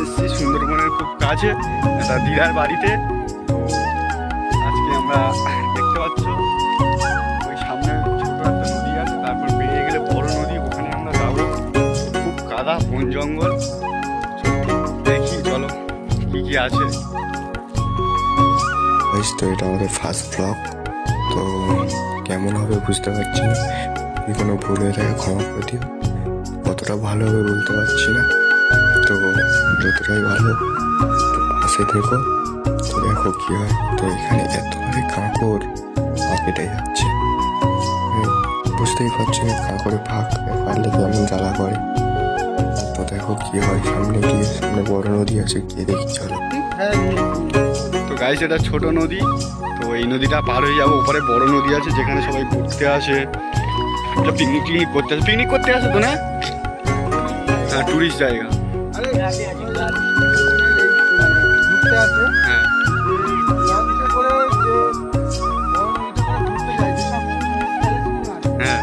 এসেছি সুন্দরবনের খুব কাছে একটা দিদার বাড়িতে। তো আজকে আমরা দেখতে পাচ্ছ ওই সামনে ছোট একটা নদী আছে, তারপর বেরিয়ে গেলে বড় নদী, ওখানে আমরা যাবো। খুব কাদা, বন জঙ্গল, দেখি চলো কি কি আছে। তো এটা আমাদের ফার্স্ট ব্লগ, তো কেমন হবে বুঝতে পারছি না, যদি কোনো ভুল হয়ে থাকে ক্ষমা করে দিও। কতটা ভালো হবে বলতে পারছি না, তো যতটাই ভালো একটু পাশে থেকো। তো দেখো কী হয়। তো এখানে এত অনেক কাঁকড় পা কেটে যাচ্ছে, বুঝতেই পারছি না কাঁকড়ে পাক পারলে কেমন জ্বালা করে। তো দেখো কী হয়, সামনে গিয়ে সামনে বড় নদী আছে, গিয়ে দেখি চলো। তো গাইস এটা ছোট নদী, তো এই নদীটা পার হয়ে যাবো। ওপরে বড় নদী আছে যেখানে সবাই ঘুরতে আসে, পিকনিক করতে আসে, পিকনিক করতে আসে তো না, হ্যাঁ টুরিস্ট জায়গা। হ্যাঁ হ্যাঁ হ্যাঁ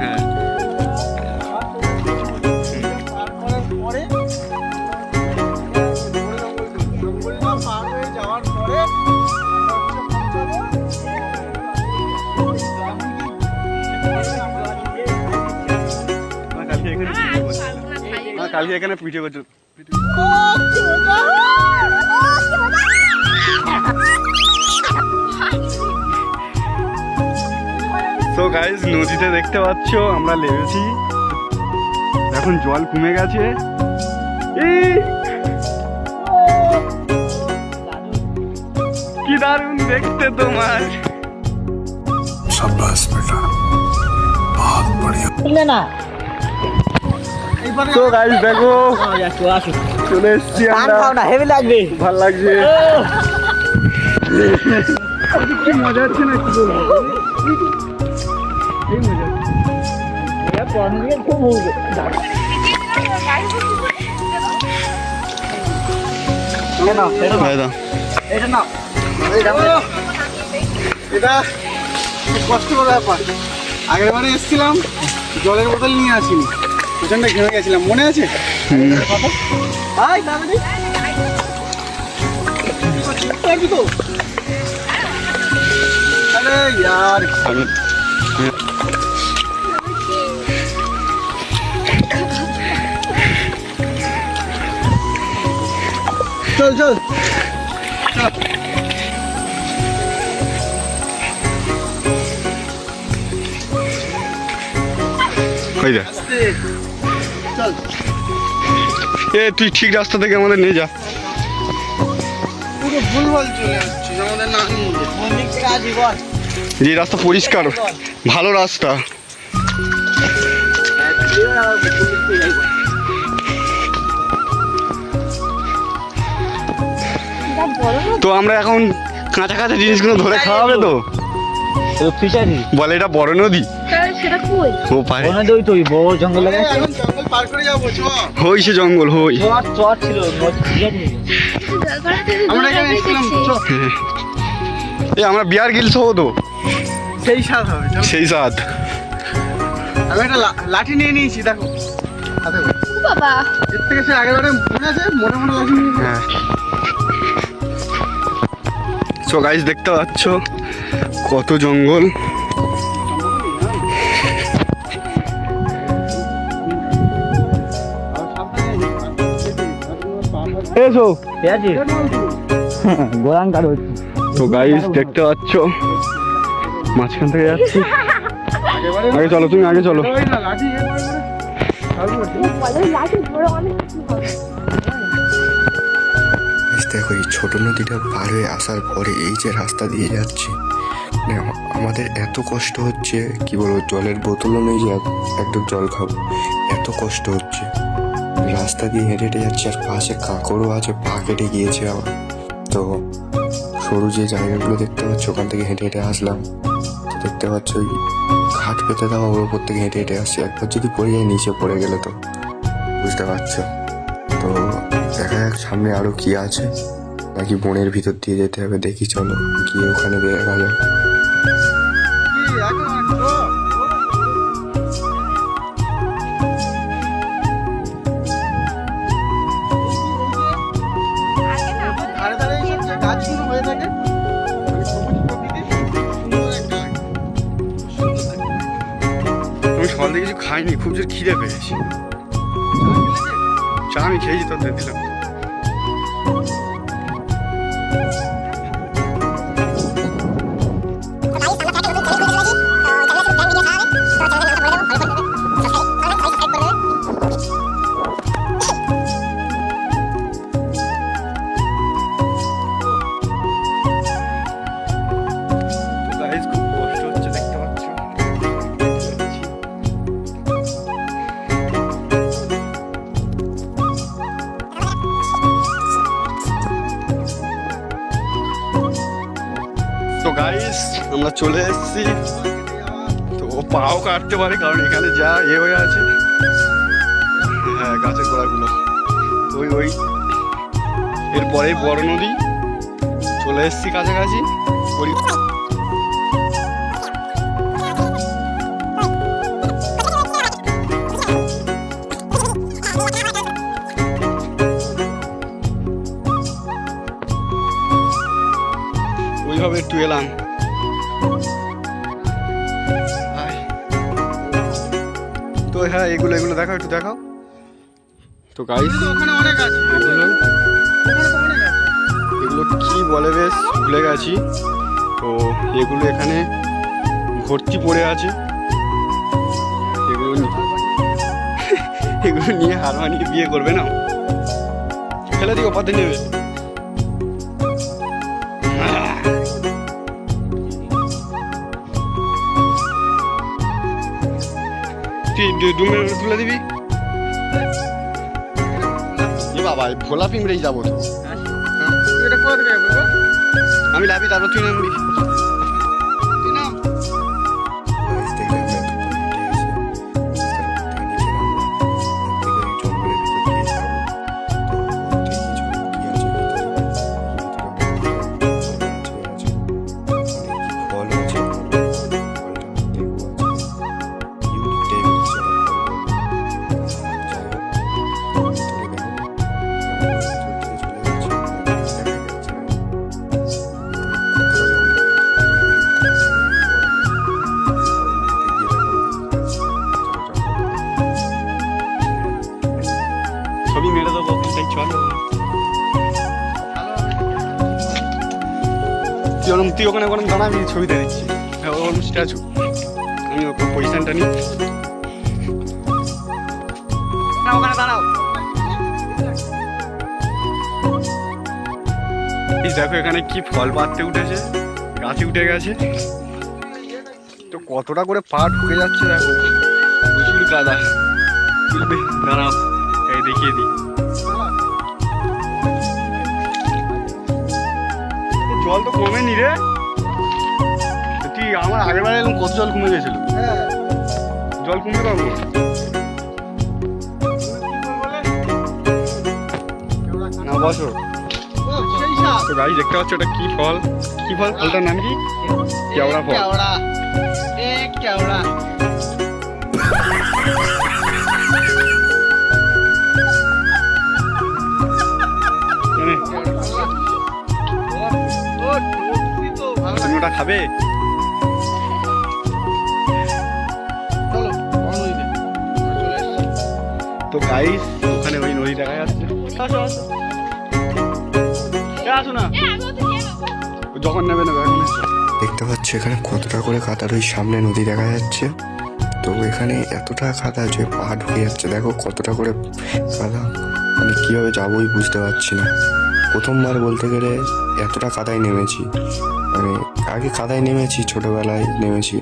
হ্যাঁ কালকে এখানে পিঠে করছো। তো গাইস নদীতে দেখতে পাচ্ছ আমরা লেগেছি, এখন জল কমে গেছে। কি দারুণ দেখতে তোমার। शाबाश बेटा, बहुत बढ़िया। না তো গাইস দেখো চলে এসছি আমরা, হেভি লাগবে, ভালো লাগছে, কি মজা হচ্ছে না কি বলবো, এই মজা খুব এটা কষ্টকর ব্যাপার। আগের বারে এসেছিলাম জলের বোতল নিয়ে আসিনি, প্রচন্ড ঘেমে গেছিলাম, মনে আছে? আরে ইয়ার চল চল তুই ঠিক রাস্তা থেকে আমাদের নিয়ে যা। পুরো ভুলভাল চলে যাচ্ছিস, আমাদের না নিয়ে যে রাস্তা পরিষ্কার ভালো রাস্তা। তো আমরা এখন কাঁচা কাঁচা জিনিসগুলো ধরে খাওয়াবে তো ফিশারি বলে, এটা বড় নদী। ও পারে বড় জঙ্গল হই, সে জঙ্গল হই। চর ছিল আমরা বিয়ার গিলস হবো তো, সেই স্বাদ হবে, সেই সাথ। আমি একটা লাঠি নিয়ে নিয়েছি, দেখো বাবা এর থেকে সে আগের বারে মনে আছে, মোটা মোটা লাঠি নিয়ে। হ্যাঁ সো গাইস দেখতে পাচ্ছ কত জঙ্গল। এসো গোরান কার হচ্ছে। তো গাইস দেখতে পাচ্ছ মাঝখান থেকে যাচ্ছি। আগে চলো, তুমি আগে চলো। দেখো এই ছোট নদীটা পার হয়ে আসার পরে এই যে রাস্তা দিয়ে যাচ্ছি, মানে আমাদের এত কষ্ট হচ্ছে কি বলবো, জলের বোতলও নেই যে একদম জল খাবো, এত কষ্ট হচ্ছে। রাস্তা দিয়ে হেঁটে হেঁটে যাচ্ছি, আর পাশে কাঁকড়ও আছে, পা কেটে গিয়েছে আমার। তো সরু যে জায়গাগুলো দেখতে পাচ্ছ, ওখান থেকে হেঁটে হেঁটে আসলাম। তো দেখতে পাচ্ছ ওই ঘাট পেতে দেওয়া, ওর উপর থেকে হেঁটে হেঁটে আসছি। একবার যদি পড়ে যায় নিচে পড়ে গেলে তো বুঝতে পারছো। তো দেখা যাক সামনে আরো কি আছে, নাকি বনের ভিতর দিয়ে যেতে হবে, দেখি চলো গিয়ে ওখানে দেখা যাক। খাইনি, খুব জোর খিদে পেয়েছি। চা আমি খেয়েছি, তোদের দিলাম। গাইস খুব কষ্ট হচ্ছে, দেখতে পাচ্ছ। তো গাইস আমরা চলে এসেছি। তো ও পাও কাটতে পারে, কারণ এখানে যা হয়ে আছে। হ্যাঁ, গাছের গোড়াগুলো। ওই ওই এরপরেই বড় নদী, চলে এসেছি কাছাকাছি। ওইভাবে একটু এলাম। তো হ্যাঁ, এগুলো দেখাও, একটু দেখাও। তো গাইস ওখানে অনেক আছে, এগুলো ওখানে তো অনেক আছে। এগুলো কি বলে বেশ ভুলে গেছি। তো এগুলো এখানে ভর্তি পড়ে আছে। এগুলো নিয়ে হার মানিয়ে বিয়ে করবে না, ফেলে দিও, পাতে নেবে। তুই ডুমের তুলে দিবি। এ বাবা, ভোলা পিমড়েই যাবো তো। এটা কোথা থেকে যাবো বাবা? আমি লাভি, তারপর তুই নামবি। তুই নাম। গাইস দেখলে আমরা এতক্ষণ হেঁটে এসে তারপর থেকে জঙ্গলের ভিতর দিয়ে যাবো। তো ওর থেকে কিছু কি আছে ভিতরে, অনেক ফল আছে, ইউনিক টাইপের কিছু একটা ফল বলে। যাই হোক, ভিতরে দেখো ছবি মেরে দেবো, তাই চলো। তুই ওখানে দাঁড়া, আমি ছবিটা দিচ্ছি। হ্যাঁ, ওর স্ট্যাচু। আমি ওকে পজিশনটা নিই। না, ওখানে দাঁড়াও। এই দেখো এখানে কি ফল পাড়তে উঠেছে, গাছে উঠে গেছে। তো কতটা করে পা ঢুকে যাচ্ছে দেখো, প্রচুর কাদা। তুলবে, দাঁড়াও, এই দেখিয়ে দিই। জল তো কমেনি রে। তুই আমার আগের বার এলাম, কত জল কমে গেছিল। হ্যাঁ, জল কমে পাবো না, বসো। ও সেই সাপ। তো গাড়ি দেখতে পাচ্ছ, ওটা কি ফল, ফলটার নাম কি? কেওড়া ফল। কেওড়া, কেওড়া। জানে? ও টপসি তো ভালো তুমি লাগে। ওটা খাবে? চলো, বড় নদীতে। আমরা চলে এসেছি। তো গাইস ওখানে ওই নদী দেখা যাচ্ছে। আসো আসো, আসো না, যখন নেবে এখন এসো। দেখতে পাচ্ছ এখানে কতটা করে কাদার ওই সামনে নদী দেখা যাচ্ছে। তো এখানে এতটা কাদা যে পা ঢুকে যাচ্ছে, দেখো কতটা করে কাদা, মানে কীভাবে যাবোই বুঝতে পারছি না। প্রথমবার বলতে গেলে এতটা কাদায় নেমেছি, মানে আগে কাদায় নেমেছি, ছোটোবেলায় নেমেছি।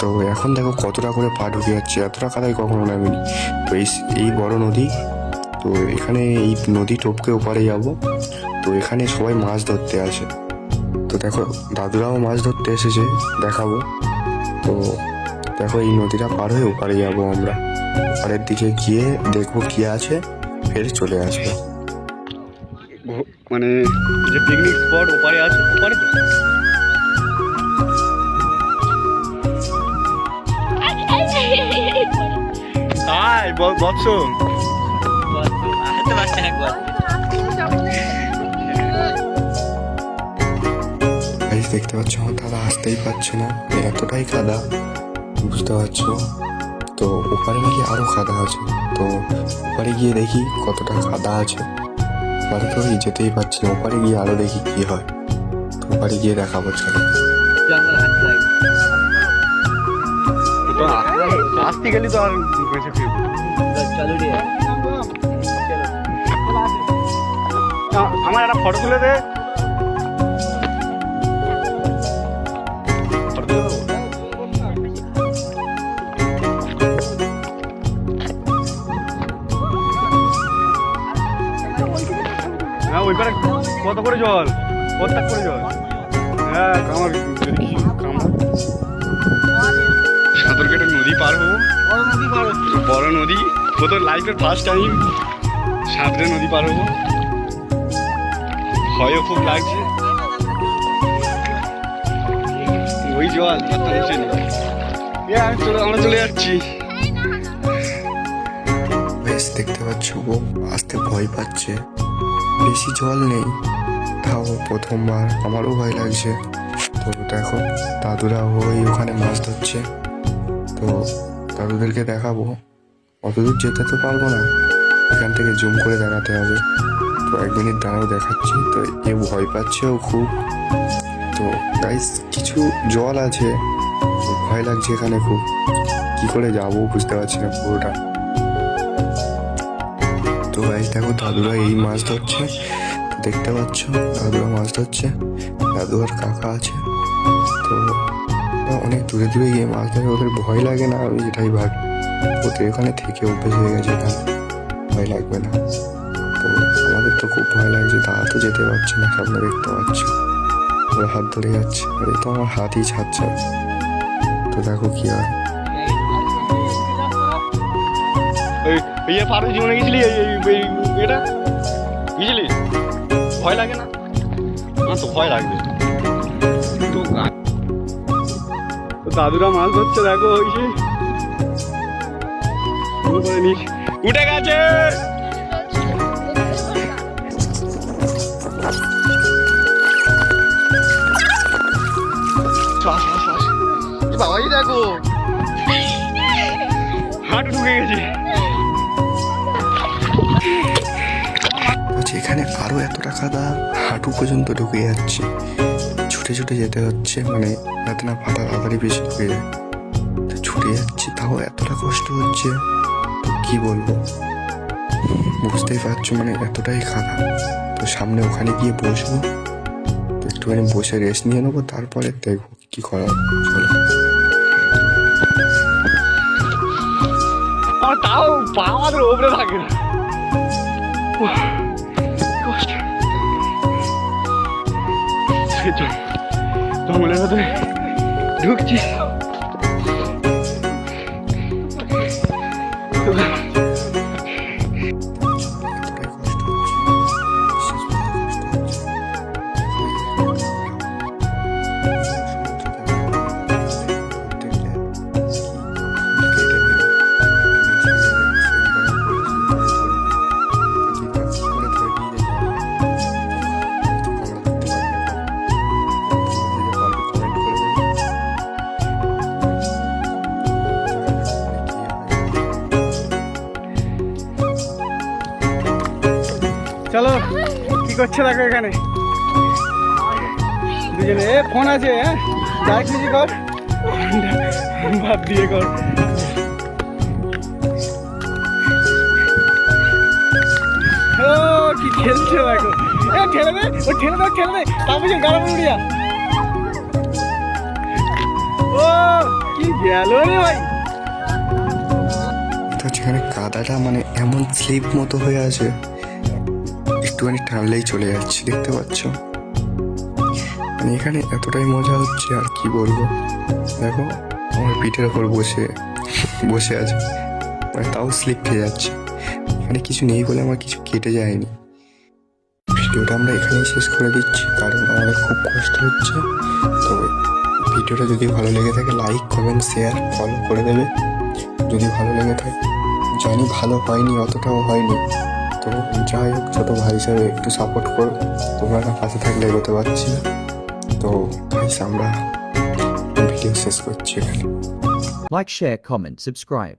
তো এখন দেখো কতটা করে পা ঢুকে যাচ্ছে, এতটা কাদায় কখনো নামিনি। তো এই বড় নদী, তো এখানে এই নদী টপকে ওপারে যাব। তো এখানে সবাই মাছ ধরতে আসে। তো দেখো দাদুরাও মাছ ধরতে এসেছে, দেখাবো। তো দেখো এই নদীটা পার হয়ে ওপারে যাবো আমরা। ওপারের দিকে গিয়ে দেখবো কি আছে, ফের চলে আসবো। মানে যে পিকনিক স্পট ওপারে আছে, ওপারে তো হাই বৎস। গাইস দেখতে পাচ্ছ আমার দাদা আসতেই পারছে না, এতটাই কাদা বুঝতে পারছো। তো ওপারে নাকি আরও খাদা আছে, তো ওপারে গিয়ে দেখি কতটা খাদা আছে। ওপারে তো যেতেই পারছি না, ওপারে গিয়ে আরও দেখি কী হয়। তো ওপারে গিয়ে দেখাবো, চলো। তো আসতে গেলি তো আর বেঁচে ফিরবো। আমার একটা ফটো তুলে দে। ফটো তুলে দেবো? হ্যাঁ, ওই পারে কত করে জল, কত করে জল? হ্যাঁ, আমার সাঁতার কেটে নদী পার হবো। বড় নদী, ও তো লাইফের ফার্স্ট টাইম সাঁতরে নদী পার হবো। ভয়ও খুব লাগছে, ওই জল আমরা চলে যাচ্ছি। বেশ দেখতে পাচ্ছ ও আসতে ভয় পাচ্ছে, বেশি জল নেই, তাও প্রথমবার আমারও ভয় লাগছে। তো দেখো দাদুরা ওই ওখানে মাছ ধরছে, তো দাদুদেরকে দেখাবো। অতদূর যেতে তো পারবো না, এখান থেকে জুম করে দেখাতে হবে। তো 1 মিনিট দাঁড়াও দেখাচ্ছি। তো এ ভয় পাচ্ছেও খুব। তো গাইস কিছু জল আছে, ভয় লাগছে এখানে খুব, কি করে যাবো বুঝতে পারছি না পুরোটা। তো গাইস দেখো দাদুরা এই মাছ ধরছে, দেখতে পাচ্ছ দাদুরা মাছ ধরছে, দাদু আর কাকা আছে। তো অনেক দূরে দূরে গিয়ে মাছ ধরে, ওদের ভয় লাগে না, আমি যেটাই ভাবি। ওদের এখানে থেকে অভ্যেস হয়ে গেছে, এখানে ভয় লাগবে না। তো আমাদের তো খুব ভয় লাগছে, দাদা তো যেতে পারছে না, সামনে দেখতে পাচ্ছ ওরা হাত ধরে যাচ্ছে, আর এই তো আমার হাতই ছাড়ছে। তো দেখো কি হয়। ইয়ে পারে জীবনে গেছিলি, এটা গেছিলি, ভয় লাগে না? আমার তো ভয় লাগবে। তো দাদুরা মাছ ধরছে, দেখো ওই যে উঠে গেছে। বাবাই দেখো হাঁটু ঢুকে গেছে। এখানে আরো এতটা কাদা, হাঁটু পর্যন্ত ঢুকে যাচ্ছে, ছুটে ছুটে যেতে হচ্ছে, মানে যাতে না পাতা তাড়াতাড়ি বেশি ঢুকে যায়। তো ছুটে যাচ্ছি, তাও এতটা কষ্ট হচ্ছে, তো কি বলবো বুঝতেই পারছো, মানে এতটাই কাদা। তো সামনে ওখানে গিয়ে বসবো, তো একটুখানি বসে রেস্ট নিয়ে নেবো, তারপরে দেখবো কি করা যায়। চলো। আমার তাও পা আমাদের ওপরে থাকে না, কষ্ট। জঙ্গলের ভেতরে ঢুকছি, চলো কি করছে দেখো এখানে দুজনে। ফোন আছে, হ্যাঁ ডাইরেক্ট নিজে কর, ভাব দিয়ে কর। ও কি খেলছে দেখো, ঠেলে দে, ও ঠেলে দে, ঠেলে দে, তারপরে গাড়া উড়িয়া। ও কি গেল রে ভাই। তো যেখানে কাদাটা মানে এমন স্লিপ মতো হয়ে আছে, একটুখানি টানলেই চলে যাচ্ছে, দেখতে পাচ্ছ। মানে এখানে এতটাই মজা হচ্ছে, আর কি বলবো। দেখো আমার পিঠের ওপর বসে আছে, মানে তাও স্লিপ খেয়ে যাচ্ছে। এখানে কিছু নেই বলে আমার কিছু কেটে যায়নি। ভিডিওটা আমরা এখানেই শেষ করে দিচ্ছি, কারণ আমাদের খুব কষ্ট হচ্ছে। তো ভিডিওটা যদি ভালো লেগে থাকে লাইক কমেন্ট শেয়ার ফলো করে দেবে যদি ভালো লেগে থাকে। জানি ভালো হয়নি, অতটাও হয়নি, তো যাই হোক ছোটো ভাই হিসাবে একটু সাপোর্ট করো, তোমরা না পাশে থাকলে এগোতে পারছি না। তো আমরা ভিডিও শেষ করছি এখানে। Like, share, comment, subscribe.